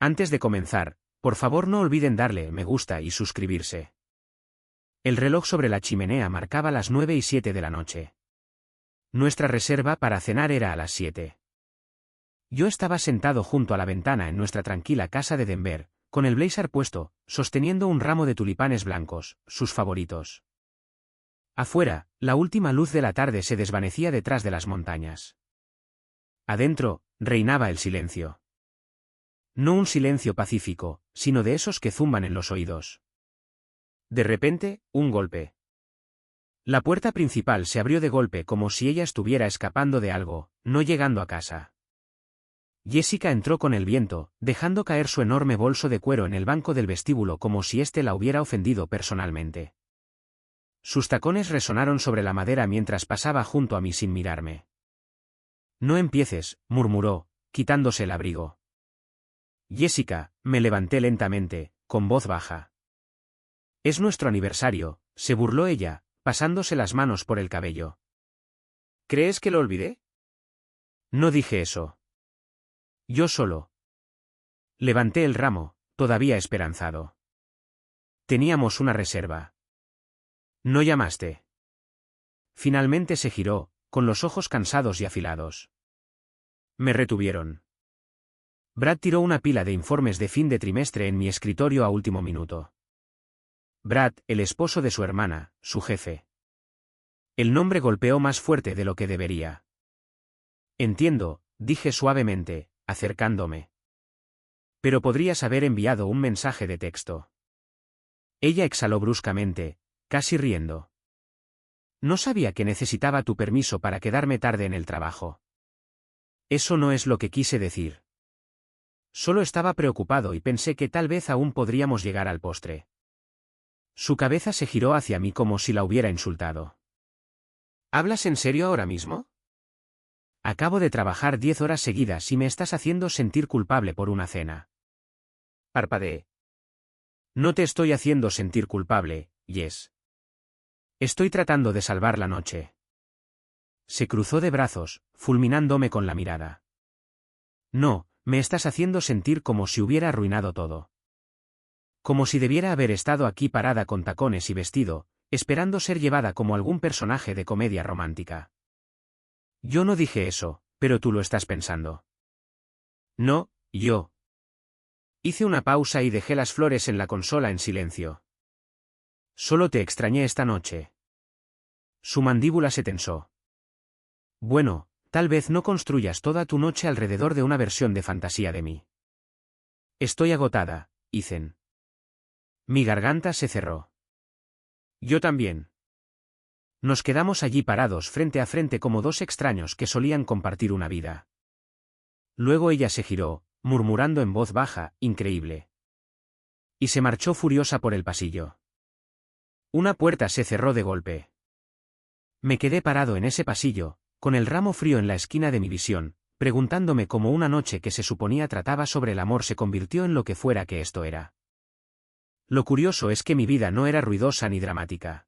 Antes de comenzar, por favor no olviden darle me gusta y suscribirse. El reloj sobre la chimenea marcaba las 9:07 de la noche. Nuestra reserva para cenar era a las 7. Yo estaba sentado junto a la ventana en nuestra tranquila casa de Denver, con el blazer puesto, sosteniendo un ramo de tulipanes blancos, sus favoritos. Afuera, la última luz de la tarde se desvanecía detrás de las montañas. Adentro, reinaba el silencio. No un silencio pacífico, sino de esos que zumban en los oídos. De repente, un golpe. La puerta principal se abrió de golpe como si ella estuviera escapando de algo, no llegando a casa. Jessica entró con el viento, dejando caer su enorme bolso de cuero en el banco del vestíbulo como si éste la hubiera ofendido personalmente. Sus tacones resonaron sobre la madera mientras pasaba junto a mí sin mirarme. No empieces, murmuró, quitándose el abrigo. Jessica, me levanté lentamente, con voz baja. Es nuestro aniversario, se burló ella, pasándose las manos por el cabello. ¿Crees que lo olvidé? No dije eso. Yo solo. Levanté el ramo, todavía esperanzado. Teníamos una reserva. ¿No llamaste? Finalmente se giró, con los ojos cansados y afilados. Me retuvieron. Brad tiró una pila de informes de fin de trimestre en mi escritorio a último minuto. Brad, el esposo de su hermana, su jefe. El nombre golpeó más fuerte de lo que debería. Entiendo, dije suavemente, acercándome. Pero podrías haber enviado un mensaje de texto. Ella exhaló bruscamente, casi riendo. No sabía que necesitaba tu permiso para quedarme tarde en el trabajo. Eso no es lo que quise decir. Solo estaba preocupado y pensé que tal vez aún podríamos llegar al postre. Su cabeza se giró hacia mí como si la hubiera insultado. ¿Hablas en serio ahora mismo? Acabo de trabajar 10 horas seguidas y me estás haciendo sentir culpable por una cena. Parpadeé. No te estoy haciendo sentir culpable, Jess. Estoy tratando de salvar la noche. Se cruzó de brazos, fulminándome con la mirada. No, me estás haciendo sentir como si hubiera arruinado todo. Como si debiera haber estado aquí parada con tacones y vestido, esperando ser llevada como algún personaje de comedia romántica. Yo no dije eso, pero tú lo estás pensando. No, yo. Hice una pausa y dejé las flores en la consola en silencio. Solo te extrañé esta noche. Su mandíbula se tensó. Bueno, tal vez no construyas toda tu noche alrededor de una versión de fantasía de mí. Estoy agotada, Ethan. Mi garganta se cerró. Yo también. Nos quedamos allí parados frente a frente como dos extraños que solían compartir una vida. Luego ella se giró, murmurando en voz baja, increíble. Y se marchó furiosa por el pasillo. Una puerta se cerró de golpe. Me quedé parado en ese pasillo, con el ramo frío en la esquina de mi visión, preguntándome cómo una noche que se suponía trataba sobre el amor se convirtió en lo que fuera que esto era. Lo curioso es que mi vida no era ruidosa ni dramática.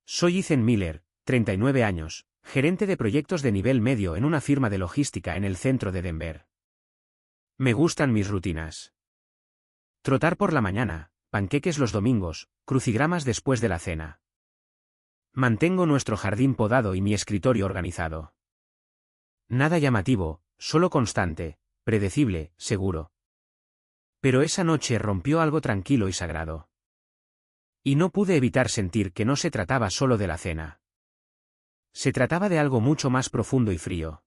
Soy Ethan Miller, 39 años, gerente de proyectos de nivel medio en una firma de logística en el centro de Denver. Me gustan mis rutinas. Trotar por la mañana, panqueques los domingos, crucigramas después de la cena. Mantengo nuestro jardín podado y mi escritorio organizado. Nada llamativo, solo constante, predecible, seguro. Pero esa noche rompió algo tranquilo y sagrado. Y no pude evitar sentir que no se trataba solo de la cena. Se trataba de algo mucho más profundo y frío.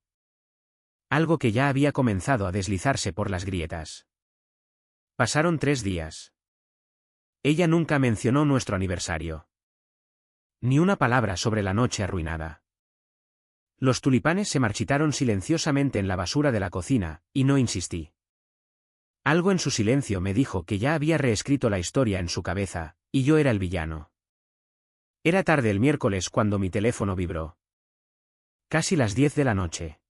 Algo que ya había comenzado a deslizarse por las grietas. Pasaron 3 días. Ella nunca mencionó nuestro aniversario. Ni una palabra sobre la noche arruinada. Los tulipanes se marchitaron silenciosamente en la basura de la cocina, y no insistí. Algo en su silencio me dijo que ya había reescrito la historia en su cabeza, y yo era el villano. Era tarde el miércoles cuando mi teléfono vibró. Casi las 10 de la noche.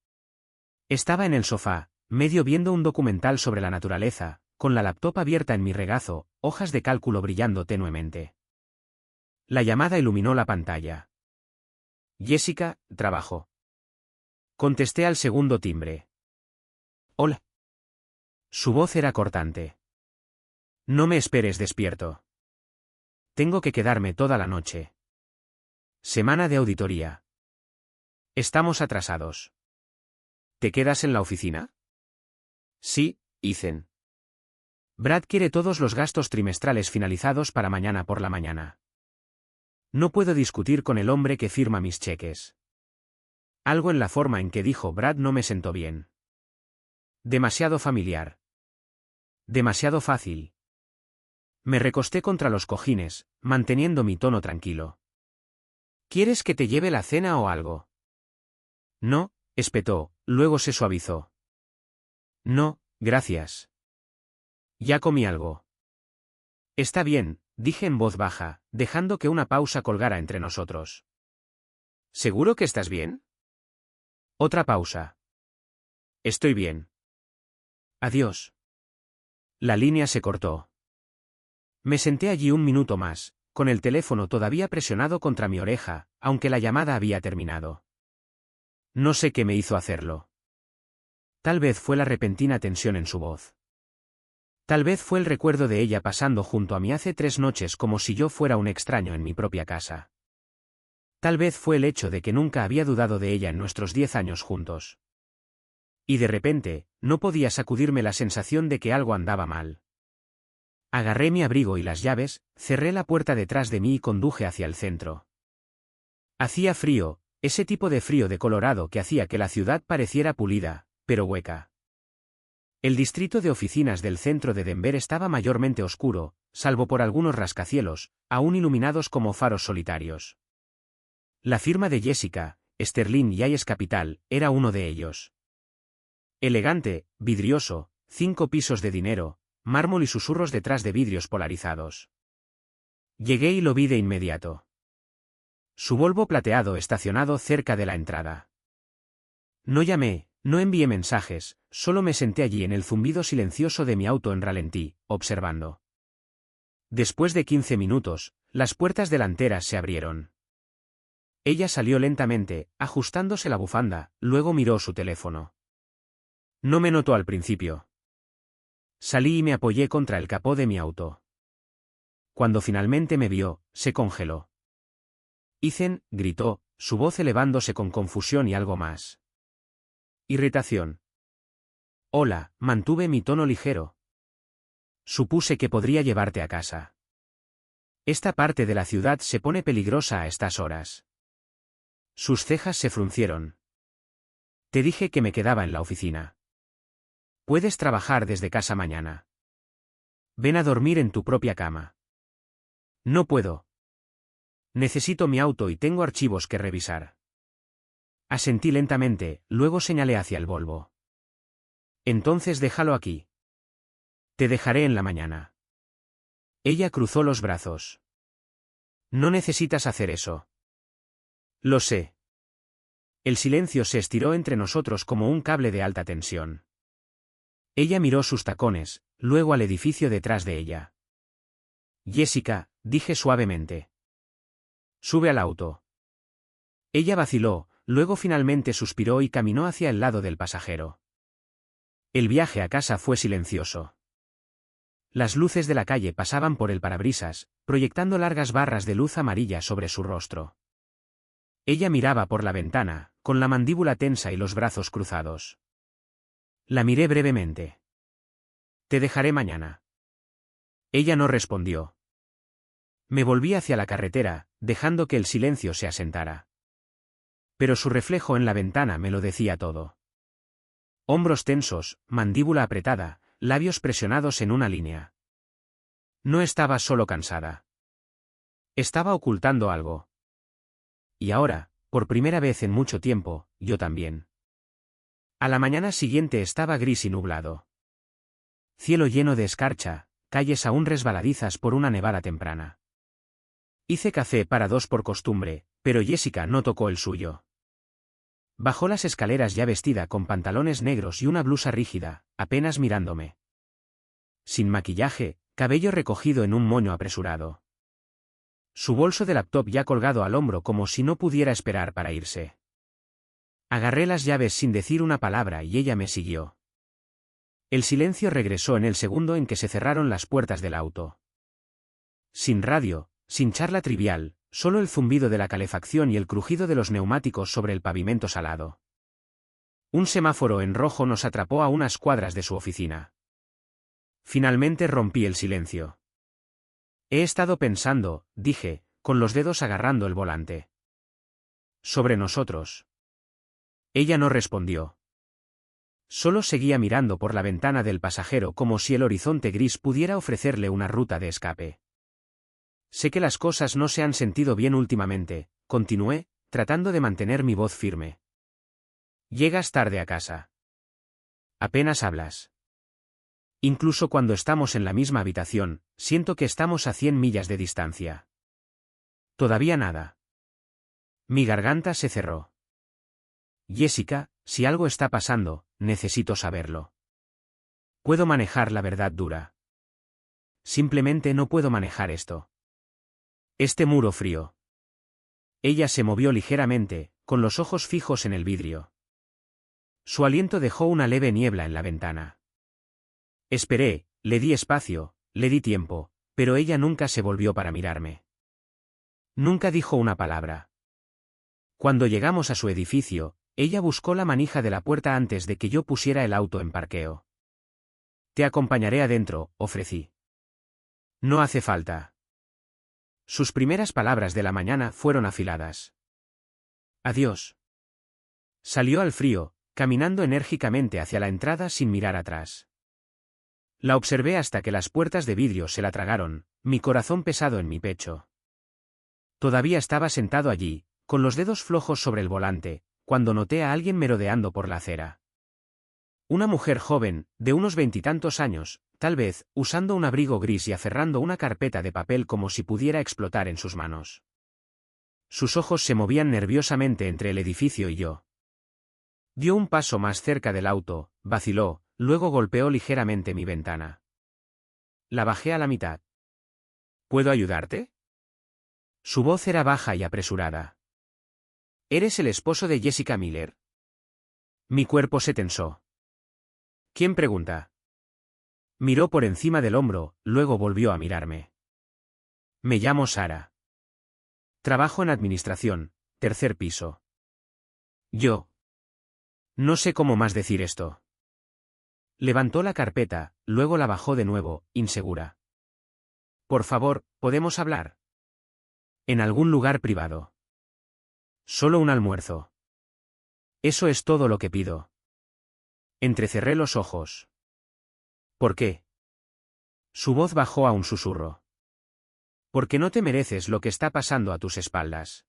Estaba en el sofá, medio viendo un documental sobre la naturaleza, con la laptop abierta en mi regazo, hojas de cálculo brillando tenuemente. La llamada iluminó la pantalla. Jessica, trabajo. Contesté al segundo timbre. Hola. Su voz era cortante. No me esperes despierto. Tengo que quedarme toda la noche. Semana de auditoría. Estamos atrasados. ¿Te quedas en la oficina? Sí, Ethan. Brad quiere todos los gastos trimestrales finalizados para mañana por la mañana. No puedo discutir con el hombre que firma mis cheques. Algo en la forma en que dijo Brad no me sentó bien. Demasiado familiar. Demasiado fácil. Me recosté contra los cojines, manteniendo mi tono tranquilo. ¿Quieres que te lleve la cena o algo? No, espetó, luego se suavizó. No, gracias. Ya comí algo. Está bien, dije en voz baja, dejando que una pausa colgara entre nosotros. ¿Seguro que estás bien? Otra pausa. Estoy bien. Adiós. La línea se cortó. Me senté allí un minuto más, con el teléfono todavía presionado contra mi oreja, aunque la llamada había terminado. No sé qué me hizo hacerlo. Tal vez fue la repentina tensión en su voz. Tal vez fue el recuerdo de ella pasando junto a mí hace 3 noches como si yo fuera un extraño en mi propia casa. Tal vez fue el hecho de que nunca había dudado de ella en nuestros 10 años juntos. Y de repente, no podía sacudirme la sensación de que algo andaba mal. Agarré mi abrigo y las llaves, cerré la puerta detrás de mí y conduje hacia el centro. Hacía frío, ese tipo de frío de Colorado que hacía que la ciudad pareciera pulida, pero hueca. El distrito de oficinas del centro de Denver estaba mayormente oscuro, salvo por algunos rascacielos, aún iluminados como faros solitarios. La firma de Jessica, Sterling y Hayes Capital, era uno de ellos. Elegante, vidrioso, 5 pisos de dinero, mármol y susurros detrás de vidrios polarizados. Llegué y lo vi de inmediato. Su Volvo plateado estacionado cerca de la entrada. No llamé, no envié mensajes, solo me senté allí en el zumbido silencioso de mi auto en ralentí, observando. Después de 15 minutos, las puertas delanteras se abrieron. Ella salió lentamente, ajustándose la bufanda, luego miró su teléfono. No me notó al principio. Salí y me apoyé contra el capó de mi auto. Cuando finalmente me vio, se congeló. Ethan, gritó, su voz elevándose con confusión y algo más. Irritación. Hola, mantuve mi tono ligero. Supuse que podría llevarte a casa. Esta parte de la ciudad se pone peligrosa a estas horas. Sus cejas se fruncieron. Te dije que me quedaba en la oficina. Puedes trabajar desde casa mañana. Ven a dormir en tu propia cama. No puedo. Necesito mi auto y tengo archivos que revisar. Asentí lentamente, luego señalé hacia el Volvo. Entonces déjalo aquí. Te dejaré en la mañana. Ella cruzó los brazos. No necesitas hacer eso. Lo sé. El silencio se estiró entre nosotros como un cable de alta tensión. Ella miró sus tacones, luego al edificio detrás de ella. Jessica, dije suavemente. Sube al auto. Ella vaciló, luego finalmente suspiró y caminó hacia el lado del pasajero. El viaje a casa fue silencioso. Las luces de la calle pasaban por el parabrisas, proyectando largas barras de luz amarilla sobre su rostro. Ella miraba por la ventana, con la mandíbula tensa y los brazos cruzados. La miré brevemente. Te dejaré mañana. Ella no respondió. Me volví hacia la carretera, dejando que el silencio se asentara. Pero su reflejo en la ventana me lo decía todo. Hombros tensos, mandíbula apretada, labios presionados en una línea. No estaba solo cansada. Estaba ocultando algo. Y ahora, por primera vez en mucho tiempo, yo también. A la mañana siguiente estaba gris y nublado. Cielo lleno de escarcha, calles aún resbaladizas por una nevada temprana. Hice café para 2 por costumbre, pero Jessica no tocó el suyo. Bajó las escaleras ya vestida con pantalones negros y una blusa rígida, apenas mirándome. Sin maquillaje, cabello recogido en un moño apresurado. Su bolso de laptop ya colgado al hombro como si no pudiera esperar para irse. Agarré las llaves sin decir una palabra y ella me siguió. El silencio regresó en el segundo en que se cerraron las puertas del auto. Sin radio, sin charla trivial, solo el zumbido de la calefacción y el crujido de los neumáticos sobre el pavimento salado. Un semáforo en rojo nos atrapó a unas cuadras de su oficina. Finalmente rompí el silencio. He estado pensando, dije, con los dedos agarrando el volante. Sobre nosotros. Ella no respondió. Solo seguía mirando por la ventana del pasajero como si el horizonte gris pudiera ofrecerle una ruta de escape. Sé que las cosas no se han sentido bien últimamente, continué, tratando de mantener mi voz firme. Llegas tarde a casa. Apenas hablas. Incluso cuando estamos en la misma habitación, siento que estamos a 100 millas de distancia. Todavía nada. Mi garganta se cerró. Jessica, si algo está pasando, necesito saberlo. Puedo manejar la verdad dura. Simplemente no puedo manejar esto. Este muro frío. Ella se movió ligeramente, con los ojos fijos en el vidrio. Su aliento dejó una leve niebla en la ventana. Esperé, le di espacio, le di tiempo, pero ella nunca se volvió para mirarme. Nunca dijo una palabra. Cuando llegamos a su edificio, ella buscó la manija de la puerta antes de que yo pusiera el auto en parqueo. Te acompañaré adentro, ofrecí. No hace falta. Sus primeras palabras de la mañana fueron afiladas. Adiós. Salió al frío, caminando enérgicamente hacia la entrada sin mirar atrás. La observé hasta que las puertas de vidrio se la tragaron, mi corazón pesado en mi pecho. Todavía estaba sentado allí, con los dedos flojos sobre el volante, cuando noté a alguien merodeando por la acera. Una mujer joven, de unos 20 y tantos años, tal vez, usando un abrigo gris y aferrando una carpeta de papel como si pudiera explotar en sus manos. Sus ojos se movían nerviosamente entre el edificio y yo. Dio un paso más cerca del auto, vaciló, luego golpeó ligeramente mi ventana. La bajé a la mitad. ¿Puedo ayudarte? Su voz era baja y apresurada. ¿Eres el esposo de Jessica Miller? Mi cuerpo se tensó. ¿Quién pregunta? Miró por encima del hombro, luego volvió a mirarme. Me llamo Sara. Trabajo en administración, tercer piso. Yo. No sé cómo más decir esto. Levantó la carpeta, luego la bajó de nuevo, insegura. Por favor, ¿podemos hablar? En algún lugar privado. Solo un almuerzo. Eso es todo lo que pido. Entrecerré los ojos. ¿Por qué? Su voz bajó a un susurro. Porque no te mereces lo que está pasando a tus espaldas.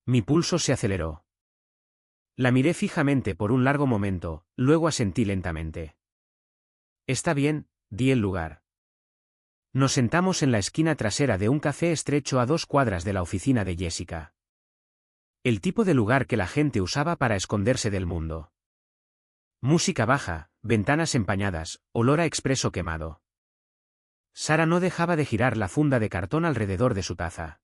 Mi pulso se aceleró. La miré fijamente por un largo momento, luego asentí lentamente. Está bien, di el lugar. Nos sentamos en la esquina trasera de un café estrecho a 2 cuadras de la oficina de Jessica. El tipo de lugar que la gente usaba para esconderse del mundo. Música baja, ventanas empañadas, olor a expreso quemado. Sara no dejaba de girar la funda de cartón alrededor de su taza.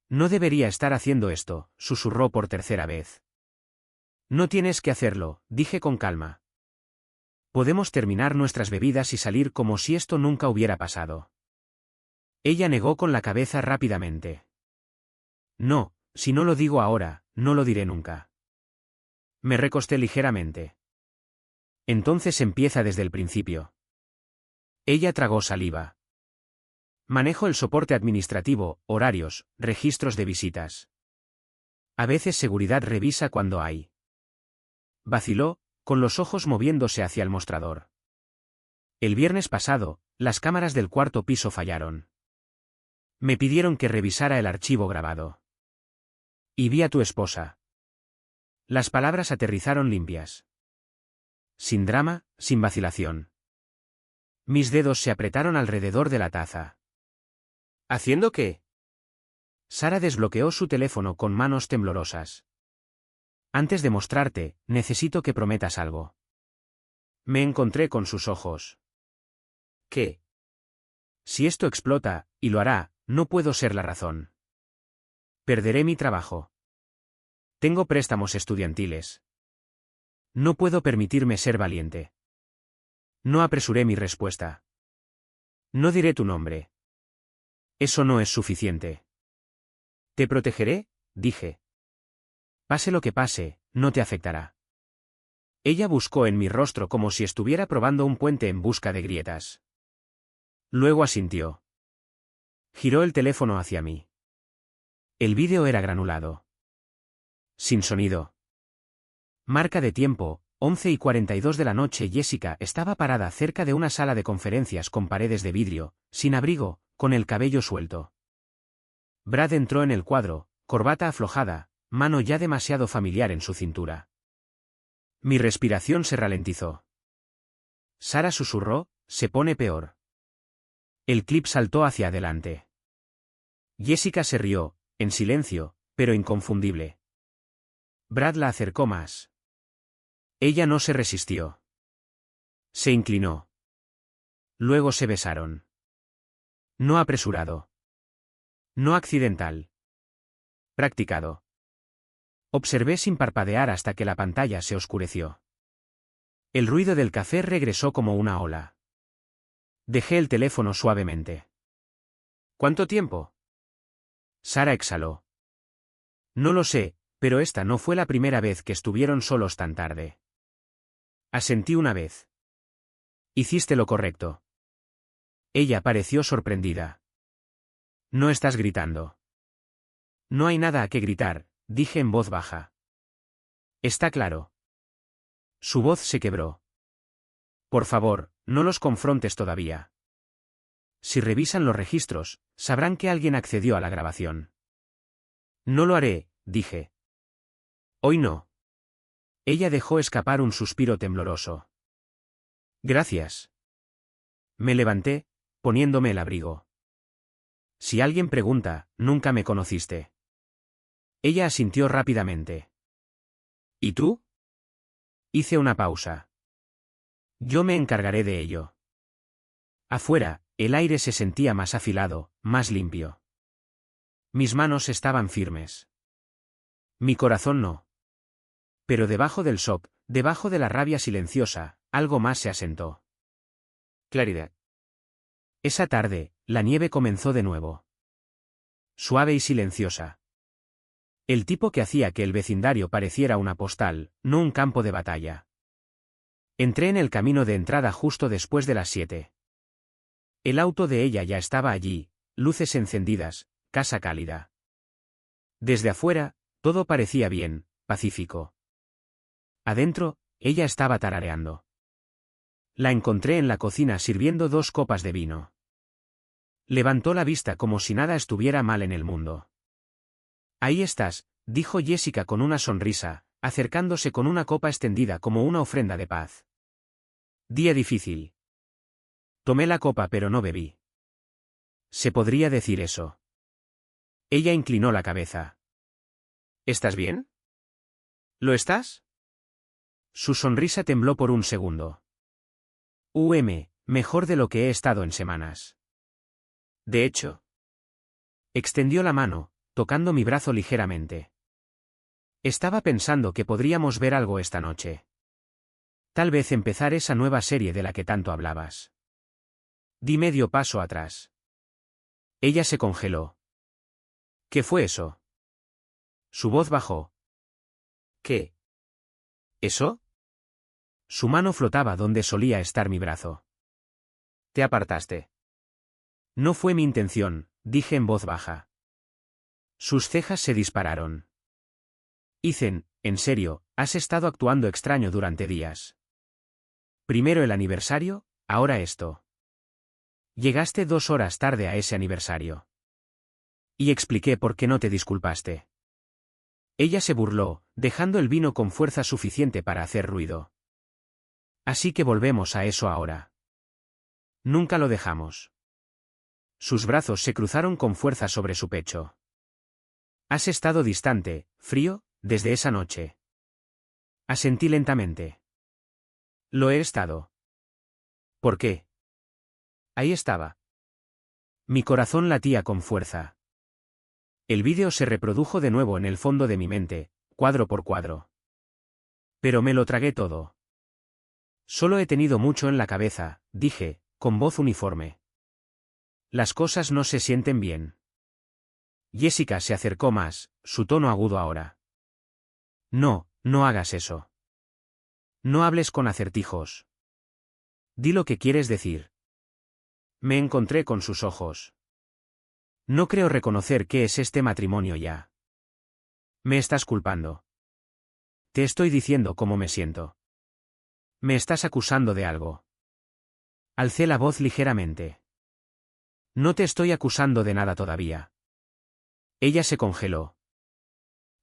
No debería estar haciendo esto, susurró por tercera vez. No tienes que hacerlo, dije con calma. Podemos terminar nuestras bebidas y salir como si esto nunca hubiera pasado. Ella negó con la cabeza rápidamente. No, si no lo digo ahora, no lo diré nunca. Me recosté ligeramente. Entonces empieza desde el principio. Ella tragó saliva. Manejo el soporte administrativo, horarios, registros de visitas. A veces seguridad revisa cuando hay. Vaciló, con los ojos moviéndose hacia el mostrador. El viernes pasado, las cámaras del cuarto piso fallaron. Me pidieron que revisara el archivo grabado. Y vi a tu esposa. Las palabras aterrizaron limpias. Sin drama, sin vacilación. Mis dedos se apretaron alrededor de la taza. ¿Haciendo qué? Sara desbloqueó su teléfono con manos temblorosas. Antes de mostrarte, necesito que prometas algo. Me encontré con sus ojos. ¿Qué? Si esto explota, y lo hará, no puedo ser la razón. Perderé mi trabajo. Tengo préstamos estudiantiles. No puedo permitirme ser valiente. No apresuré mi respuesta. No diré tu nombre. Eso no es suficiente. Te protegeré, dije. Pase lo que pase, no te afectará. Ella buscó en mi rostro como si estuviera probando un puente en busca de grietas. Luego asintió. Giró el teléfono hacia mí. El vídeo era granulado. Sin sonido. Marca de tiempo, 11:42 de la noche. Jessica estaba parada cerca de una sala de conferencias con paredes de vidrio, sin abrigo, con el cabello suelto. Brad entró en el cuadro, corbata aflojada, mano ya demasiado familiar en su cintura. Mi respiración se ralentizó. Sara susurró, se pone peor. El clip saltó hacia adelante. Jessica se rió, en silencio, pero inconfundible. Brad la acercó más. Ella no se resistió. Se inclinó. Luego se besaron. No apresurado. No accidental. Practicado. Observé sin parpadear hasta que la pantalla se oscureció. El ruido del café regresó como una ola. Dejé el teléfono suavemente. ¿Cuánto tiempo? Sara exhaló. No lo sé, pero esta no fue la primera vez que estuvieron solos tan tarde. Asentí una vez. Hiciste lo correcto. Ella pareció sorprendida. No estás gritando. No hay nada a qué gritar, dije en voz baja. Está claro. Su voz se quebró. Por favor, no los confrontes todavía. Si revisan los registros, sabrán que alguien accedió a la grabación. No lo haré, dije. Hoy no. Ella dejó escapar un suspiro tembloroso. Gracias. Me levanté, poniéndome el abrigo. Si alguien pregunta, nunca me conociste. Ella asintió rápidamente. ¿Y tú? Hice una pausa. Yo me encargaré de ello. Afuera, el aire se sentía más afilado, más limpio. Mis manos estaban firmes. Mi corazón no. Pero debajo del shock, debajo de la rabia silenciosa, algo más se asentó. Claridad. Esa tarde, la nieve comenzó de nuevo. Suave y silenciosa. El tipo que hacía que el vecindario pareciera una postal, no un campo de batalla. Entré en el camino de entrada justo después de las 7. El auto de ella ya estaba allí, luces encendidas, casa cálida. Desde afuera, todo parecía bien, pacífico. Adentro, ella estaba tarareando. La encontré en la cocina sirviendo 2 copas de vino. Levantó la vista como si nada estuviera mal en el mundo. Ahí estás, dijo Jessica con una sonrisa, acercándose con una copa extendida como una ofrenda de paz. Día difícil. Tomé la copa pero no bebí. ¿Se podría decir eso? Ella inclinó la cabeza. ¿Estás bien? ¿Lo estás? Su sonrisa tembló por un segundo. Mejor de lo que he estado en semanas. De hecho. Extendió la mano, tocando mi brazo ligeramente. Estaba pensando que podríamos ver algo esta noche. Tal vez empezar esa nueva serie de la que tanto hablabas. Di medio paso atrás. Ella se congeló. ¿Qué fue eso? Su voz bajó. ¿Qué? ¿Eso? Su mano flotaba donde solía estar mi brazo. Te apartaste. No fue mi intención, dije en voz baja. Sus cejas se dispararon. Ethan, en serio, has estado actuando extraño durante días. Primero el aniversario, ahora esto. Llegaste 2 horas tarde a ese aniversario. Y expliqué por qué no te disculpaste. Ella se burló, dejando el vino con fuerza suficiente para hacer ruido. Así que volvemos a eso ahora. Nunca lo dejamos. Sus brazos se cruzaron con fuerza sobre su pecho. Has estado distante, frío, desde esa noche. Asentí lentamente. Lo he estado. ¿Por qué? Ahí estaba. Mi corazón latía con fuerza. El vídeo se reprodujo de nuevo en el fondo de mi mente, cuadro por cuadro. Pero me lo tragué todo. Solo he tenido mucho en la cabeza, dije, con voz uniforme. Las cosas no se sienten bien. Jessica se acercó más, su tono agudo ahora. No, no hagas eso. No hables con acertijos. Di lo que quieres decir. Me encontré con sus ojos. No creo reconocer qué es este matrimonio ya. Me estás culpando. Te estoy diciendo cómo me siento. Me estás acusando de algo. Alcé la voz ligeramente. No te estoy acusando de nada todavía. Ella se congeló.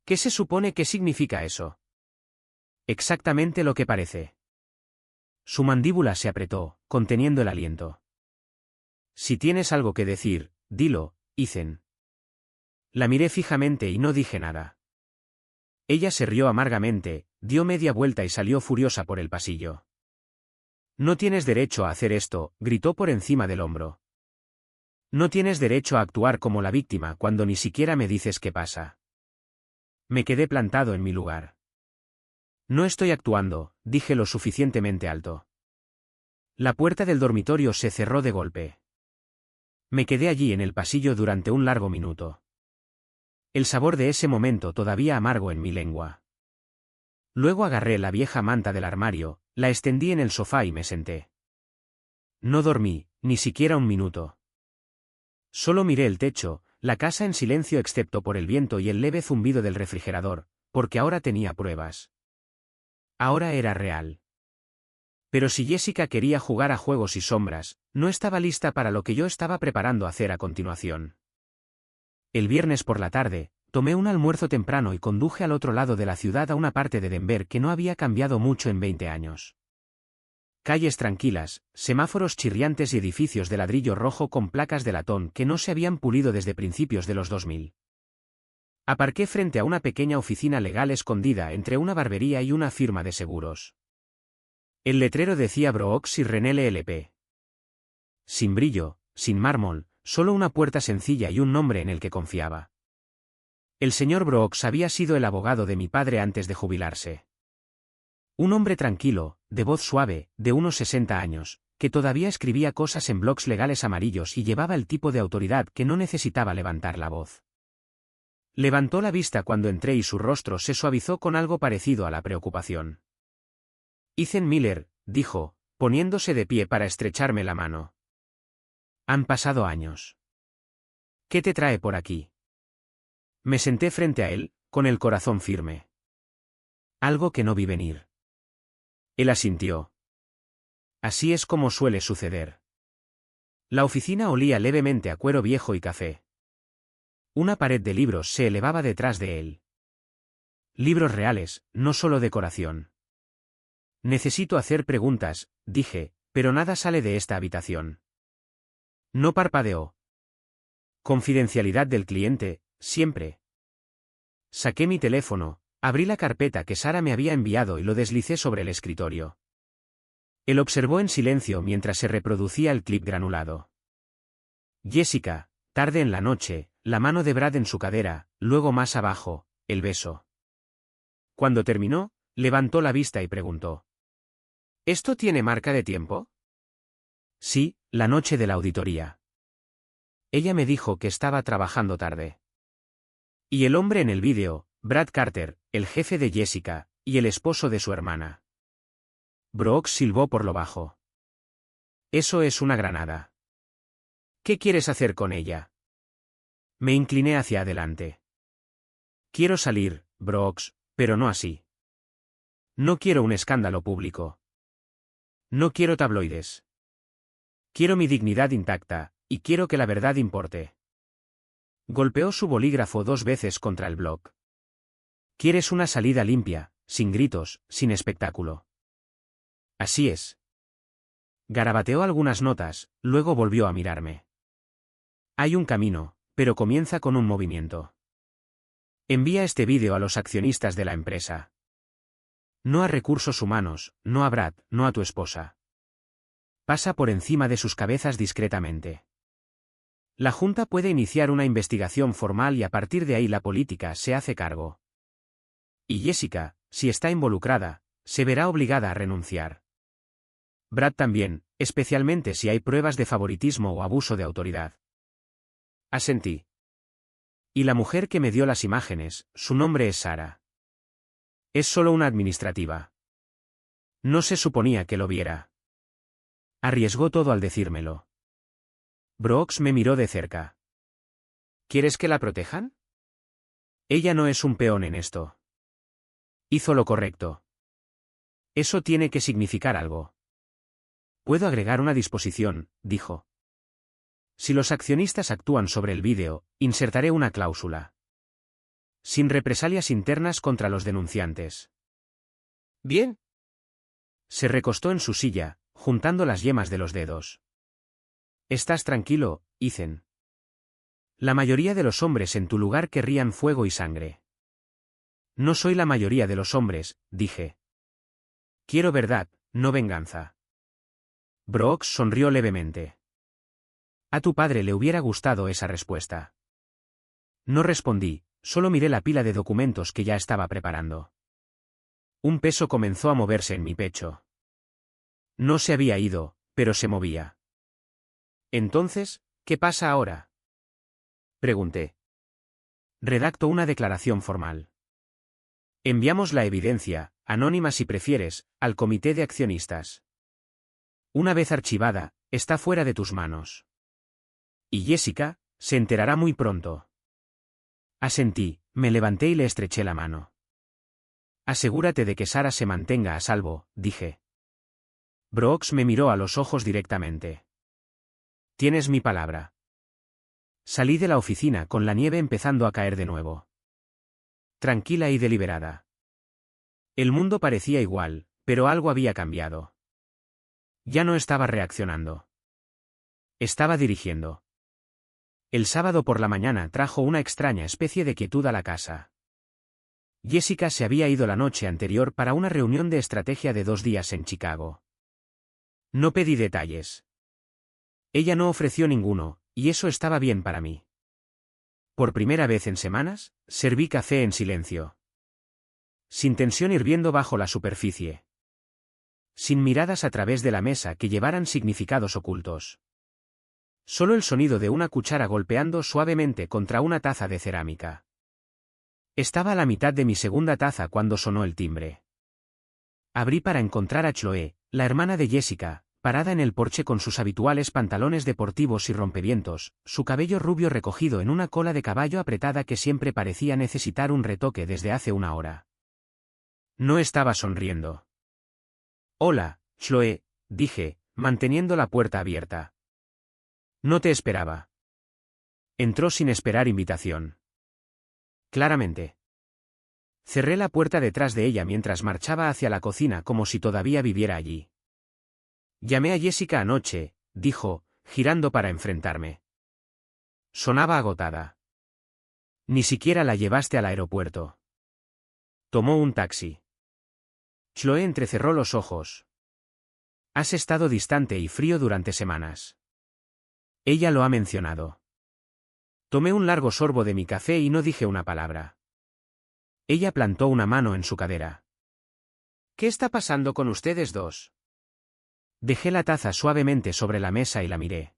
¿Qué se supone que significa eso? Exactamente lo que parece. Su mandíbula se apretó, conteniendo el aliento. Si tienes algo que decir, dilo, Ethan. La miré fijamente y no dije nada. Ella se rió amargamente, dio media vuelta y salió furiosa por el pasillo. No tienes derecho a hacer esto, gritó por encima del hombro. No tienes derecho a actuar como la víctima cuando ni siquiera me dices qué pasa. Me quedé plantado en mi lugar. No estoy actuando, dije lo suficientemente alto. La puerta del dormitorio se cerró de golpe. Me quedé allí en el pasillo durante un largo minuto. El sabor de ese momento todavía amargo en mi lengua. Luego agarré la vieja manta del armario, la extendí en el sofá y me senté. No dormí, ni siquiera un minuto. Solo miré el techo, la casa en silencio excepto por el viento y el leve zumbido del refrigerador, porque ahora tenía pruebas. Ahora era real. Pero si Jessica quería jugar a juegos y sombras, no estaba lista para lo que yo estaba preparando hacer a continuación. El viernes por la tarde, tomé un almuerzo temprano y conduje al otro lado de la ciudad a una parte de Denver que no había cambiado mucho en 20 años. Calles tranquilas, semáforos chirriantes y edificios de ladrillo rojo con placas de latón que no se habían pulido desde principios de los 2000. Aparqué frente a una pequeña oficina legal escondida entre una barbería y una firma de seguros. El letrero decía Brooks y René LLP. Sin brillo, sin mármol, solo una puerta sencilla y un nombre en el que confiaba. El señor Brooks había sido el abogado de mi padre antes de jubilarse. Un hombre tranquilo, de voz suave, de unos 60 años, que todavía escribía cosas en blocs legales amarillos y llevaba el tipo de autoridad que no necesitaba levantar la voz. Levantó la vista cuando entré y su rostro se suavizó con algo parecido a la preocupación. Ethan Miller, dijo, poniéndose de pie para estrecharme la mano. Han pasado años. ¿Qué te trae por aquí? Me senté frente a él, con el corazón firme. Algo que no vi venir. Él asintió. Así es como suele suceder. La oficina olía levemente a cuero viejo y café. Una pared de libros se elevaba detrás de él. Libros reales, no solo decoración. Necesito hacer preguntas, dije, pero nada sale de esta habitación. No parpadeó. Confidencialidad del cliente, siempre. Saqué mi teléfono, abrí la carpeta que Sara me había enviado y lo deslicé sobre el escritorio. Él observó en silencio mientras se reproducía el clip granulado. Jessica, tarde en la noche, la mano de Brad en su cadera, luego más abajo, el beso. Cuando terminó, levantó la vista y preguntó. ¿Esto tiene marca de tiempo? Sí, la noche de la auditoría. Ella me dijo que estaba trabajando tarde. Y el hombre en el vídeo, Brad Carter, el jefe de Jessica, y el esposo de su hermana. Brooks silbó por lo bajo. Eso es una granada. ¿Qué quieres hacer con ella? Me incliné hacia adelante. Quiero salir, Brooks, pero no así. No quiero un escándalo público. No quiero tabloides. Quiero mi dignidad intacta, y quiero que la verdad importe. Golpeó su bolígrafo 2 veces contra el bloc. Quieres una salida limpia, sin gritos, sin espectáculo. Así es. Garabateó algunas notas, luego volvió a mirarme. Hay un camino, pero comienza con un movimiento. Envía este vídeo a los accionistas de la empresa. No a recursos humanos, no a Brad, no a tu esposa. Pasa por encima de sus cabezas discretamente. La Junta puede iniciar una investigación formal y a partir de ahí la política se hace cargo. Y Jessica, si está involucrada, se verá obligada a renunciar. Brad también, especialmente si hay pruebas de favoritismo o abuso de autoridad. Asentí. Y la mujer que me dio las imágenes, su nombre es Sara. Es solo una administrativa. No se suponía que lo viera. Arriesgó todo al decírmelo. Brooks me miró de cerca. ¿Quieres que la protejan? Ella no es un peón en esto. Hizo lo correcto. Eso tiene que significar algo. Puedo agregar una disposición, dijo. Si los accionistas actúan sobre el vídeo, insertaré una cláusula. Sin represalias internas contra los denunciantes. Bien. Se recostó en su silla, juntando las yemas de los dedos. Estás tranquilo, Ethan. La mayoría de los hombres en tu lugar querrían fuego y sangre. No soy la mayoría de los hombres, dije. Quiero verdad, no venganza. Brooks sonrió levemente. A tu padre le hubiera gustado esa respuesta. No respondí, solo miré la pila de documentos que ya estaba preparando. Un peso comenzó a moverse en mi pecho. No se había ido, pero se movía. Entonces, ¿qué pasa ahora? Pregunté. Redacto una declaración formal. Enviamos la evidencia, anónima si prefieres, al comité de accionistas. Una vez archivada, está fuera de tus manos. Y Jessica, se enterará muy pronto. Asentí, me levanté y le estreché la mano. Asegúrate de que Sara se mantenga a salvo, dije. Brooks me miró a los ojos directamente. Tienes mi palabra. Salí de la oficina con la nieve empezando a caer de nuevo. Tranquila y deliberada. El mundo parecía igual, pero algo había cambiado. Ya no estaba reaccionando. Estaba dirigiendo. El sábado por la mañana trajo una extraña especie de quietud a la casa. Jessica se había ido la noche anterior para una reunión de estrategia de 2 días en Chicago. No pedí detalles. Ella no ofreció ninguno, y eso estaba bien para mí. Por primera vez en semanas, serví café en silencio. Sin tensión hirviendo bajo la superficie. Sin miradas a través de la mesa que llevaran significados ocultos. Solo el sonido de una cuchara golpeando suavemente contra una taza de cerámica. Estaba a la mitad de mi segunda taza cuando sonó el timbre. Abrí para encontrar a Chloe, la hermana de Jessica, parada en el porche con sus habituales pantalones deportivos y rompevientos, su cabello rubio recogido en una cola de caballo apretada que siempre parecía necesitar un retoque desde hace una hora. No estaba sonriendo. Hola, Chloe, dije, manteniendo la puerta abierta. No te esperaba. Entró sin esperar invitación. Claramente. Cerré la puerta detrás de ella mientras marchaba hacia la cocina como si todavía viviera allí. Llamé a Jessica anoche, dijo, girando para enfrentarme. Sonaba agotada. Ni siquiera la llevaste al aeropuerto. Tomó un taxi. Chloe entrecerró los ojos. Has estado distante y frío durante semanas. Ella lo ha mencionado. Tomé un largo sorbo de mi café y no dije una palabra. Ella plantó una mano en su cadera. ¿Qué está pasando con ustedes dos? Dejé la taza suavemente sobre la mesa y la miré.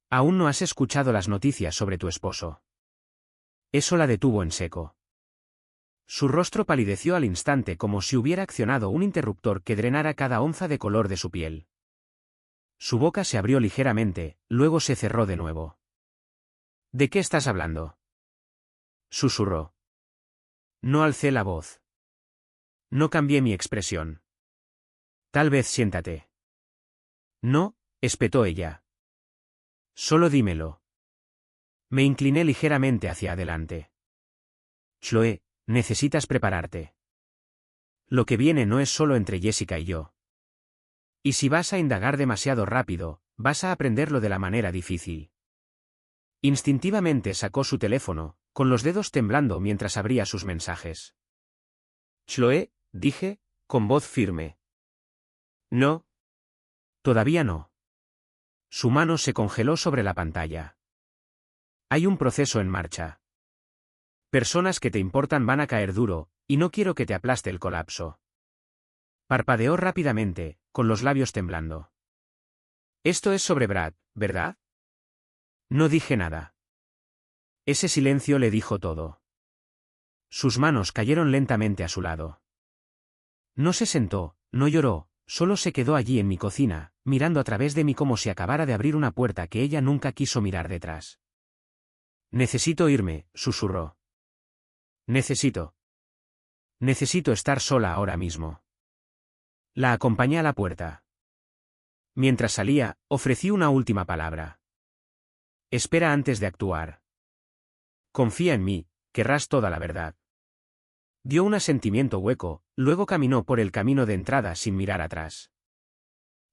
Aún no has escuchado las noticias sobre tu esposo. Eso la detuvo en seco. Su rostro palideció al instante como si hubiera accionado un interruptor que drenara cada onza de color de su piel. Su boca se abrió ligeramente, luego se cerró de nuevo. ¿De qué estás hablando? Susurró. No alcé la voz. No cambié mi expresión. Tal vez siéntate. No, espetó ella. Solo dímelo. Me incliné ligeramente hacia adelante. Chloe, necesitas prepararte. Lo que viene no es solo entre Jessica y yo. Y si vas a indagar demasiado rápido, vas a aprenderlo de la manera difícil. Instintivamente sacó su teléfono, con los dedos temblando mientras abría sus mensajes. Chloe, dije, con voz firme. No. Todavía no. Su mano se congeló sobre la pantalla. Hay un proceso en marcha. Personas que te importan van a caer duro, y no quiero que te aplaste el colapso. Parpadeó rápidamente, con los labios temblando. Esto es sobre Brad, ¿verdad? No dije nada. Ese silencio le dijo todo. Sus manos cayeron lentamente a su lado. No se sentó, no lloró, solo se quedó allí en mi cocina, mirando a través de mí como si acabara de abrir una puerta que ella nunca quiso mirar detrás. Necesito irme, susurró. Necesito estar sola ahora mismo. La acompañé a la puerta. Mientras salía, ofrecí una última palabra. Espera antes de actuar. Confía en mí, querrás toda la verdad. Dio un asentimiento hueco, luego caminó por el camino de entrada sin mirar atrás.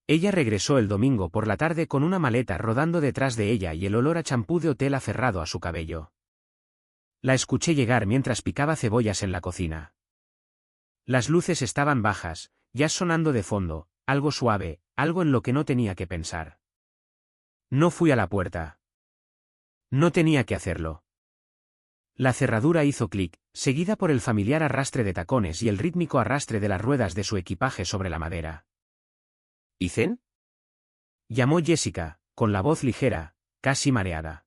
Ella regresó el domingo por la tarde con una maleta rodando detrás de ella y el olor a champú de hotel aferrado a su cabello. La escuché llegar mientras picaba cebollas en la cocina. Las luces estaban bajas, ya sonando de fondo, algo suave, algo en lo que no tenía que pensar. No fui a la puerta. No tenía que hacerlo. La cerradura hizo clic, seguida por el familiar arrastre de tacones y el rítmico arrastre de las ruedas de su equipaje sobre la madera. ¿Ethan? Llamó Jessica, con la voz ligera, casi mareada.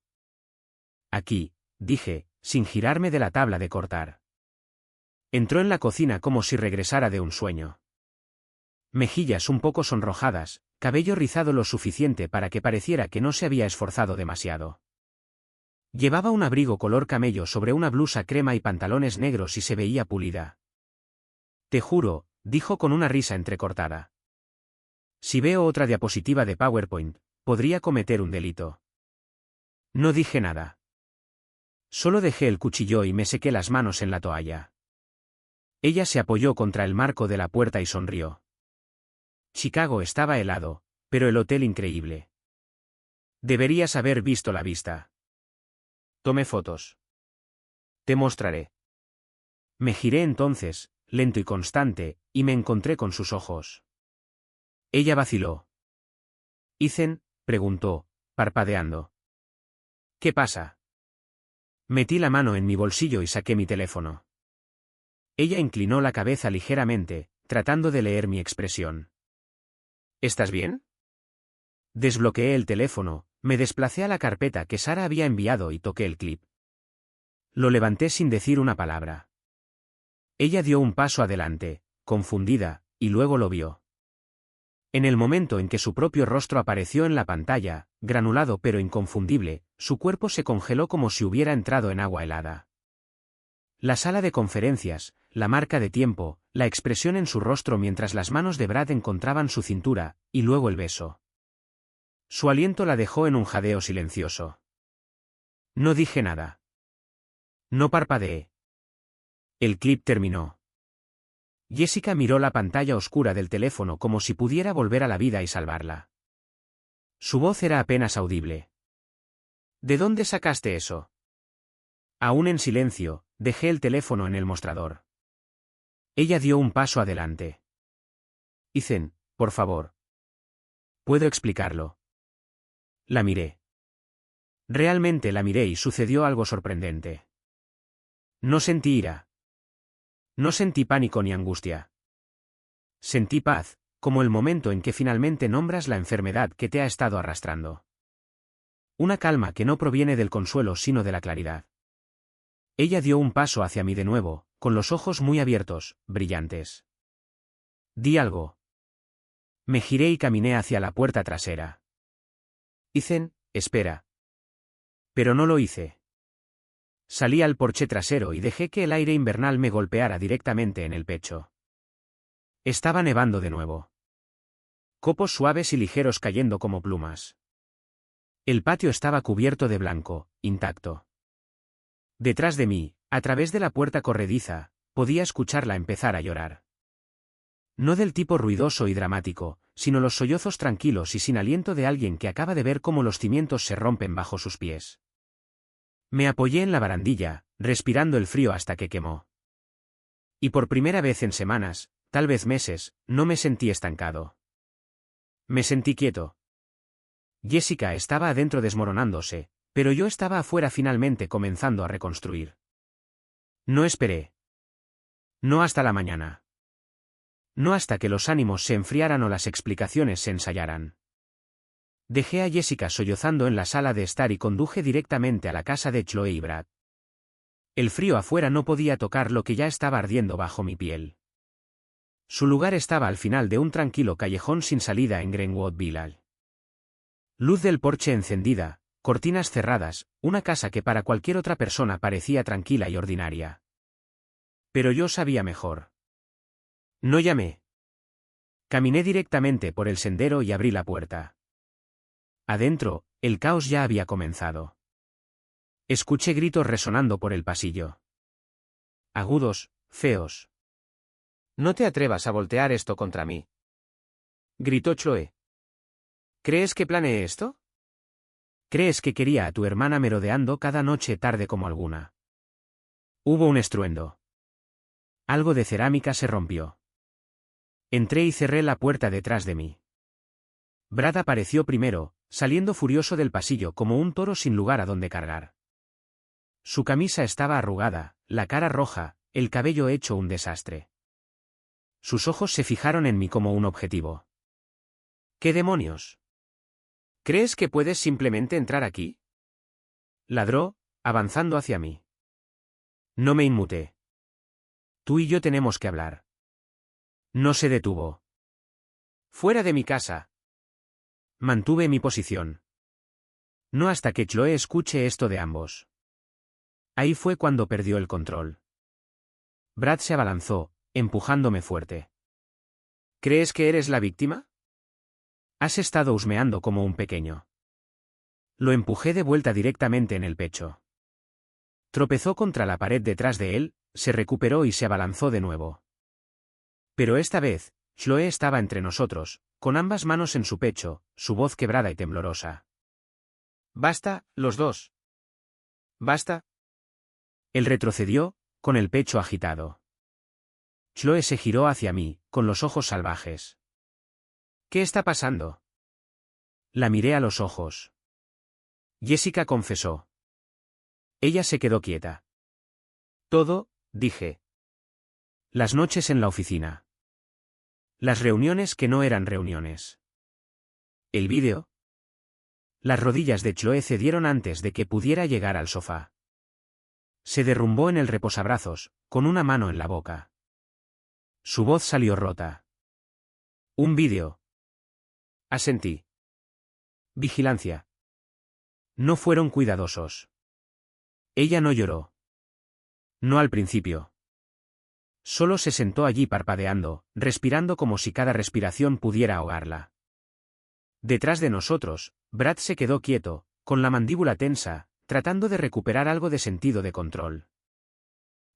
Aquí, dije, sin girarme de la tabla de cortar. Entró en la cocina como si regresara de un sueño. Mejillas un poco sonrojadas, cabello rizado lo suficiente para que pareciera que no se había esforzado demasiado. Llevaba un abrigo color camello sobre una blusa crema y pantalones negros y se veía pulida. Te juro, dijo con una risa entrecortada. Si veo otra diapositiva de PowerPoint, podría cometer un delito. No dije nada. Solo dejé el cuchillo y me sequé las manos en la toalla. Ella se apoyó contra el marco de la puerta y sonrió. Chicago estaba helado, pero el hotel increíble. Deberías haber visto la vista. Tomé fotos. Te mostraré. Me giré entonces, lento y constante, y me encontré con sus ojos. Ella vaciló. ¿Ethan? Preguntó, parpadeando. ¿Qué pasa? Metí la mano en mi bolsillo y saqué mi teléfono. Ella inclinó la cabeza ligeramente, tratando de leer mi expresión. ¿Estás bien? Desbloqueé el teléfono, me desplacé a la carpeta que Sara había enviado y toqué el clip. Lo levanté sin decir una palabra. Ella dio un paso adelante, confundida, y luego lo vio. En el momento en que su propio rostro apareció en la pantalla, granulado pero inconfundible, su cuerpo se congeló como si hubiera entrado en agua helada. La sala de conferencias, la marca de tiempo, la expresión en su rostro mientras las manos de Brad encontraban su cintura, y luego el beso. Su aliento la dejó en un jadeo silencioso. No dije nada. No parpadeé. El clip terminó. Jessica miró la pantalla oscura del teléfono como si pudiera volver a la vida y salvarla. Su voz era apenas audible. ¿De dónde sacaste eso? Aún en silencio, dejé el teléfono en el mostrador. Ella dio un paso adelante. Ethan, por favor. ¿Puedo explicarlo? La miré. Realmente la miré y sucedió algo sorprendente. No sentí ira. No sentí pánico ni angustia. Sentí paz, como el momento en que finalmente nombras la enfermedad que te ha estado arrastrando. Una calma que no proviene del consuelo sino de la claridad. Ella dio un paso hacia mí de nuevo, con los ojos muy abiertos, brillantes. Di algo. Me giré y caminé hacia la puerta trasera. Ethan, espera. Pero no lo hice. Salí al porche trasero y dejé que el aire invernal me golpeara directamente en el pecho. Estaba nevando de nuevo. Copos suaves y ligeros cayendo como plumas. El patio estaba cubierto de blanco, intacto. Detrás de mí, a través de la puerta corrediza, podía escucharla empezar a llorar. No del tipo ruidoso y dramático, sino los sollozos tranquilos y sin aliento de alguien que acaba de ver cómo los cimientos se rompen bajo sus pies. Me apoyé en la barandilla, respirando el frío hasta que quemó. Y por primera vez en semanas, tal vez meses, no me sentí estancado. Me sentí quieto. Jessica estaba adentro desmoronándose, pero yo estaba afuera finalmente comenzando a reconstruir. No esperé. No hasta la mañana. No hasta que los ánimos se enfriaran o las explicaciones se ensayaran. Dejé a Jessica sollozando en la sala de estar y conduje directamente a la casa de Chloe y Brad. El frío afuera no podía tocar lo que ya estaba ardiendo bajo mi piel. Su lugar estaba al final de un tranquilo callejón sin salida en Greenwood Village. Luz del porche encendida, cortinas cerradas, una casa que para cualquier otra persona parecía tranquila y ordinaria. Pero yo sabía mejor. No llamé. Caminé directamente por el sendero y abrí la puerta. Adentro, el caos ya había comenzado. Escuché gritos resonando por el pasillo. Agudos, feos. No te atrevas a voltear esto contra mí, Gritó Chloe. ¿crees que planeé esto? ¿Crees que quería a tu hermana merodeando cada noche tarde como alguna? Hubo un estruendo. Algo de cerámica se rompió. Entré y cerré la puerta detrás de mí. Brad apareció primero, saliendo furioso del pasillo como un toro sin lugar a donde cargar. Su camisa estaba arrugada, la cara roja, el cabello hecho un desastre. Sus ojos se fijaron en mí como un objetivo. ¿Qué demonios? ¿Crees que puedes simplemente entrar aquí? Ladró, avanzando hacia mí. No me inmuté. Tú y yo tenemos que hablar. No se detuvo. Fuera de mi casa. Mantuve mi posición. No hasta que Chloe escuche esto de ambos. Ahí fue cuando perdió el control. Brad se abalanzó, empujándome fuerte. ¿Crees que eres la víctima? Has estado husmeando como un pequeño. Lo empujé de vuelta directamente en el pecho. Tropezó contra la pared detrás de él, se recuperó y se abalanzó de nuevo. Pero esta vez, Chloe estaba entre nosotros, con ambas manos en su pecho, su voz quebrada y temblorosa. Basta, los dos. Basta. Él retrocedió, con el pecho agitado. Chloe se giró hacia mí, con los ojos salvajes. ¿Qué está pasando? La miré a los ojos. Jessica confesó. Ella se quedó quieta. Todo, dije. Las noches en la oficina. Las reuniones que no eran reuniones. El vídeo. Las rodillas de Chloe cedieron antes de que pudiera llegar al sofá. Se derrumbó en el reposabrazos, con una mano en la boca. Su voz salió rota. Un vídeo. Asentí. Vigilancia. No fueron cuidadosos. Ella no lloró. No al principio. Solo se sentó allí parpadeando, respirando como si cada respiración pudiera ahogarla. Detrás de nosotros, Brad se quedó quieto, con la mandíbula tensa, tratando de recuperar algo de sentido de control.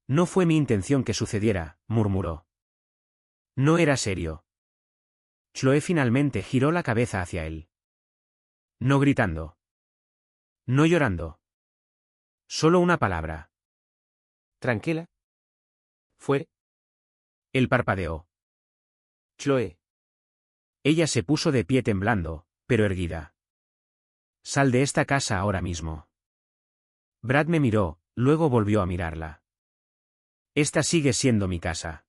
No fue mi intención que sucediera, murmuró. No era serio. Chloe finalmente giró la cabeza hacia él. No gritando. No llorando. Solo una palabra. Tranquila. Fue. Él parpadeó. Chloe. Ella se puso de pie temblando, pero erguida. Sal de esta casa ahora mismo. Brad me miró, luego volvió a mirarla. Esta sigue siendo mi casa.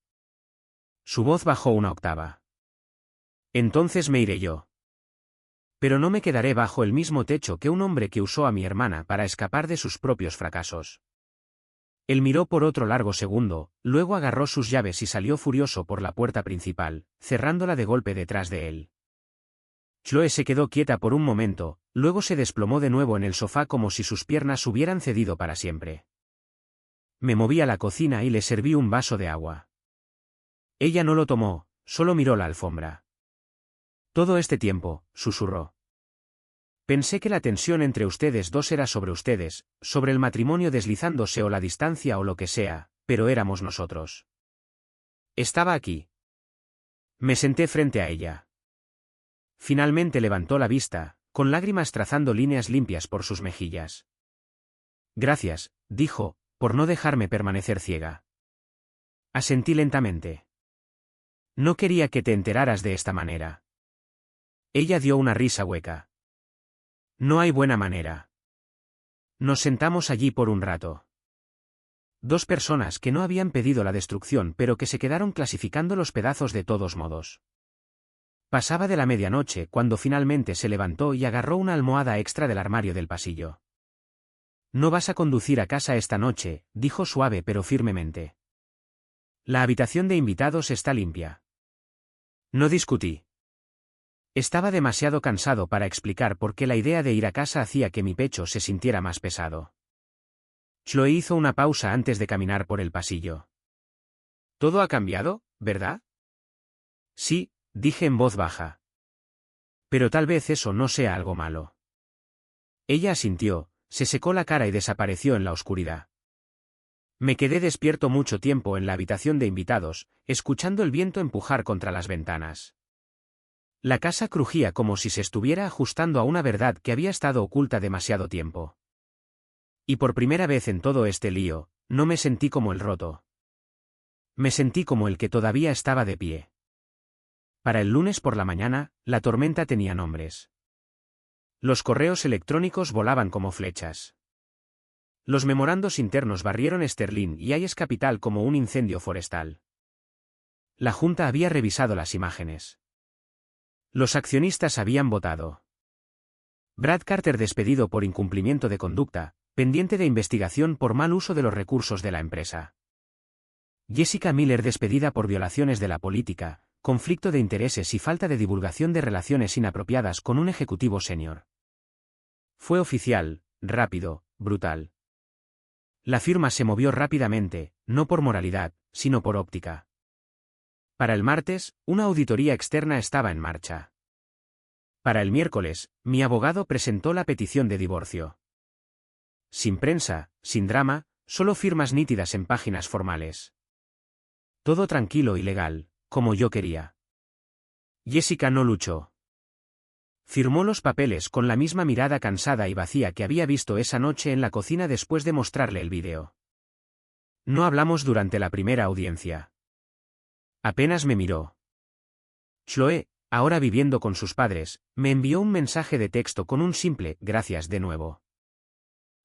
Su voz bajó una octava. Entonces me iré yo. Pero no me quedaré bajo el mismo techo que un hombre que usó a mi hermana para escapar de sus propios fracasos. Él miró por otro largo segundo, luego agarró sus llaves y salió furioso por la puerta principal, cerrándola de golpe detrás de él. Chloe se quedó quieta por un momento, luego se desplomó de nuevo en el sofá como si sus piernas hubieran cedido para siempre. Me moví a la cocina y le serví un vaso de agua. Ella no lo tomó, solo miró la alfombra. Todo este tiempo, susurró. Pensé que la tensión entre ustedes dos era sobre ustedes, sobre el matrimonio deslizándose o la distancia o lo que sea, pero éramos nosotros. Estaba aquí. Me senté frente a ella. Finalmente levantó la vista, con lágrimas trazando líneas limpias por sus mejillas. Gracias, dijo, por no dejarme permanecer ciega. Asentí lentamente. No quería que te enteraras de esta manera. Ella dio una risa hueca. No hay buena manera. Nos sentamos allí por un rato. 2 personas que no habían pedido la destrucción pero que se quedaron clasificando los pedazos de todos modos. Pasaba de la medianoche cuando finalmente se levantó y agarró una almohada extra del armario del pasillo. «No vas a conducir a casa esta noche», dijo suave pero firmemente. «La habitación de invitados está limpia». No discutí. Estaba demasiado cansado para explicar por qué la idea de ir a casa hacía que mi pecho se sintiera más pesado. Chloe hizo una pausa antes de caminar por el pasillo. «Todo ha cambiado, ¿verdad?» «Sí», dije en voz baja. «Pero tal vez eso no sea algo malo». Ella asintió, se secó la cara y desapareció en la oscuridad. Me quedé despierto mucho tiempo en la habitación de invitados, escuchando el viento empujar contra las ventanas. La casa crujía como si se estuviera ajustando a una verdad que había estado oculta demasiado tiempo. Y por primera vez en todo este lío, no me sentí como el roto. Me sentí como el que todavía estaba de pie. Para el lunes por la mañana, la tormenta tenía nombres. Los correos electrónicos volaban como flechas. Los memorandos internos barrieron Sterling y Hayes Capital como un incendio forestal. La Junta había revisado las imágenes. Los accionistas habían votado. Brad Carter despedido por incumplimiento de conducta, pendiente de investigación por mal uso de los recursos de la empresa. Jessica Miller despedida por violaciones de la política, conflicto de intereses y falta de divulgación de relaciones inapropiadas con un ejecutivo senior. Fue oficial, rápido, brutal. La firma se movió rápidamente, no por moralidad, sino por óptica. Para el martes, una auditoría externa estaba en marcha. Para el miércoles, mi abogado presentó la petición de divorcio. Sin prensa, sin drama, solo firmas nítidas en páginas formales. Todo tranquilo y legal, como yo quería. Jessica no luchó. Firmó los papeles con la misma mirada cansada y vacía que había visto esa noche en la cocina después de mostrarle el vídeo. No hablamos durante la primera audiencia. Apenas me miró. Chloe, ahora viviendo con sus padres, me envió un mensaje de texto con un simple «gracias de nuevo».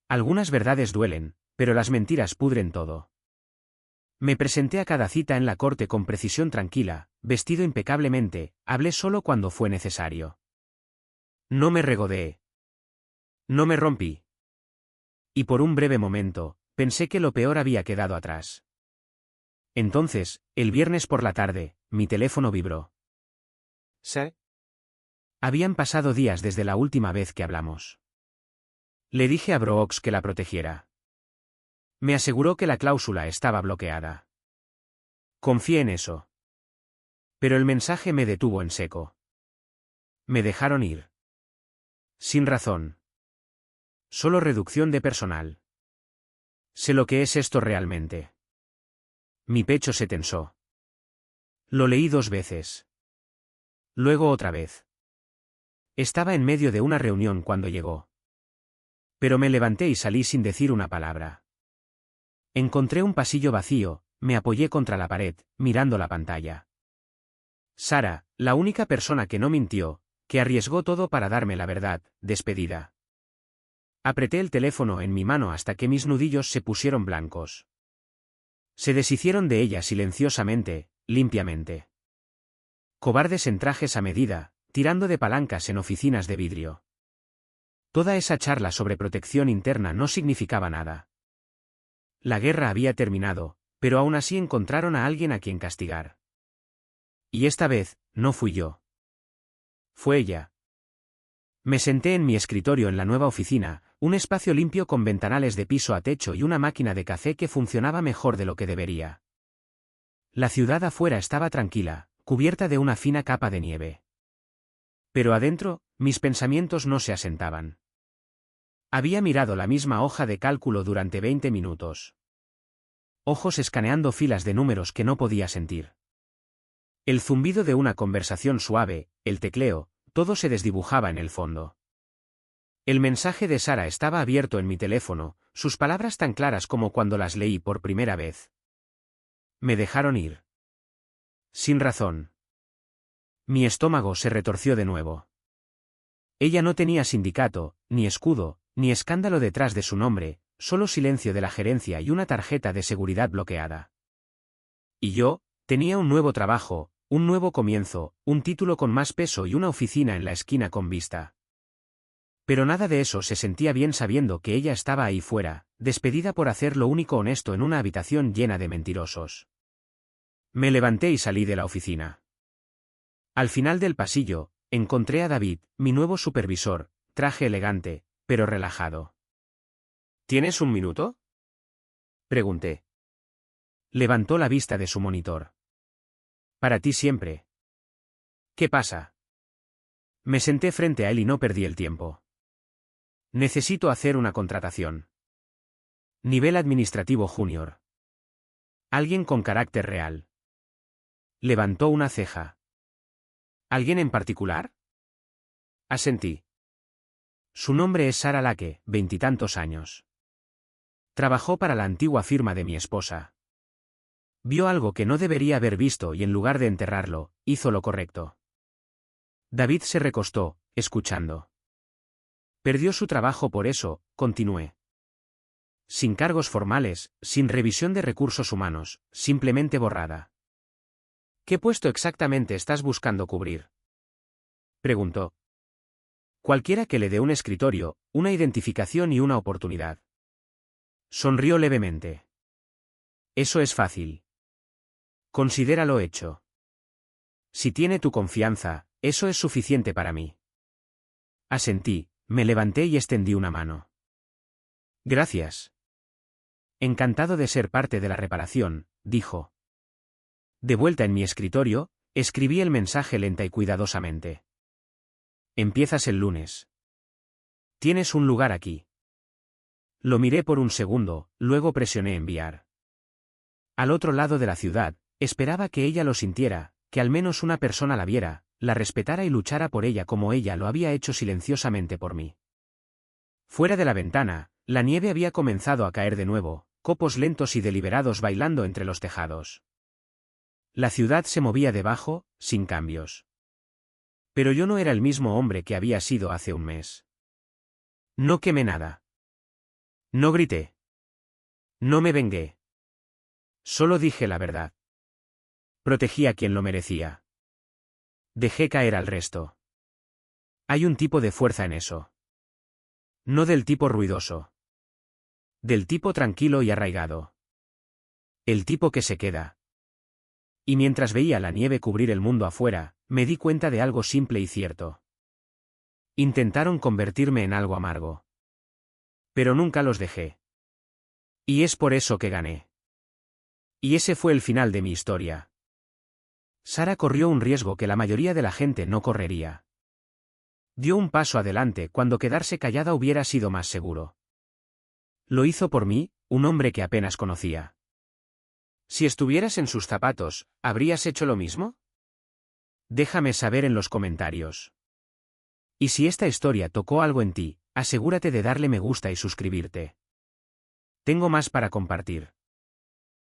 Algunas verdades duelen, pero las mentiras pudren todo. Me presenté a cada cita en la corte con precisión tranquila, vestido impecablemente, hablé solo cuando fue necesario. No me regodeé. No me rompí. Y por un breve momento, pensé que lo peor había quedado atrás. Entonces, el viernes por la tarde, mi teléfono vibró. ¿Sí? Habían pasado días desde la última vez que hablamos. Le dije a Brooks que la protegiera. Me aseguró que la cláusula estaba bloqueada. Confié en eso. Pero el mensaje me detuvo en seco. Me dejaron ir. Sin razón. Solo reducción de personal. Sé lo que es esto realmente. Mi pecho se tensó. Lo leí 2 veces. Luego otra vez. Estaba en medio de una reunión cuando llegó. Pero me levanté y salí sin decir una palabra. Encontré un pasillo vacío, me apoyé contra la pared, mirando la pantalla. Sara, la única persona que no mintió, que arriesgó todo para darme la verdad, despedida. Apreté el teléfono en mi mano hasta que mis nudillos se pusieron blancos. Se deshicieron de ella silenciosamente, limpiamente. Cobardes en trajes a medida, tirando de palancas en oficinas de vidrio. Toda esa charla sobre protección interna no significaba nada. La guerra había terminado, pero aún así encontraron a alguien a quien castigar. Y esta vez, no fui yo. Fue ella. Me senté en mi escritorio en la nueva oficina, un espacio limpio con ventanales de piso a techo y una máquina de café que funcionaba mejor de lo que debería. La ciudad afuera estaba tranquila, cubierta de una fina capa de nieve. Pero adentro, mis pensamientos no se asentaban. Había mirado la misma hoja de cálculo durante 20 minutos. Ojos escaneando filas de números que no podía sentir. El zumbido de una conversación suave, el tecleo, todo se desdibujaba en el fondo. El mensaje de Sara estaba abierto en mi teléfono, sus palabras tan claras como cuando las leí por primera vez. Me dejaron ir. Sin razón. Mi estómago se retorció de nuevo. Ella no tenía sindicato, ni escudo, ni escándalo detrás de su nombre, solo silencio de la gerencia y una tarjeta de seguridad bloqueada. Y yo, tenía un nuevo trabajo, un nuevo comienzo, un título con más peso y una oficina en la esquina con vista. Pero nada de eso se sentía bien sabiendo que ella estaba ahí fuera, despedida por hacer lo único honesto en una habitación llena de mentirosos. Me levanté y salí de la oficina. Al final del pasillo, encontré a David, mi nuevo supervisor, traje elegante, pero relajado. ¿Tienes un minuto? Pregunté. Levantó la vista de su monitor. Para ti siempre. ¿Qué pasa? Me senté frente a él y no perdí el tiempo. Necesito hacer una contratación. Nivel administrativo junior. Alguien con carácter real. Levantó una ceja. ¿Alguien en particular? Asentí. Su nombre es Sara Lake, 20 años. Trabajó para la antigua firma de mi esposa. Vio algo que no debería haber visto y en lugar de enterrarlo, hizo lo correcto. David se recostó, escuchando. Perdió su trabajo por eso, continué. Sin cargos formales, sin revisión de recursos humanos, simplemente borrada. ¿Qué puesto exactamente estás buscando cubrir? Preguntó. Cualquiera que le dé un escritorio, una identificación y una oportunidad. Sonrió levemente. Eso es fácil. Considéralo hecho. Si tiene tu confianza, eso es suficiente para mí. Asentí, me levanté y extendí una mano. Gracias. Encantado de ser parte de la reparación, dijo. De vuelta en mi escritorio, escribí el mensaje lenta y cuidadosamente. Empiezas el lunes. Tienes un lugar aquí. Lo miré por un segundo, luego presioné enviar. Al otro lado de la ciudad, esperaba que ella lo sintiera, que al menos una persona la viera, la respetara y luchara por ella como ella lo había hecho silenciosamente por mí. Fuera de la ventana, la nieve había comenzado a caer de nuevo, copos lentos y deliberados bailando entre los tejados. La ciudad se movía debajo, sin cambios. Pero yo no era el mismo hombre que había sido hace un mes. No quemé nada. No grité. No me vengué. Solo dije la verdad. Protegí a quien lo merecía. Dejé caer al resto. Hay un tipo de fuerza en eso. No del tipo ruidoso. Del tipo tranquilo y arraigado. El tipo que se queda. Y mientras veía la nieve cubrir el mundo afuera, me di cuenta de algo simple y cierto. Intentaron convertirme en algo amargo. Pero nunca los dejé. Y es por eso que gané. Y ese fue el final de mi historia. Sara corrió un riesgo que la mayoría de la gente no correría. Dio un paso adelante cuando quedarse callada hubiera sido más seguro. Lo hizo por mí, un hombre que apenas conocía. Si estuvieras en sus zapatos, ¿habrías hecho lo mismo? Déjame saber en los comentarios. Y si esta historia tocó algo en ti, asegúrate de darle me gusta y suscribirte. Tengo más para compartir.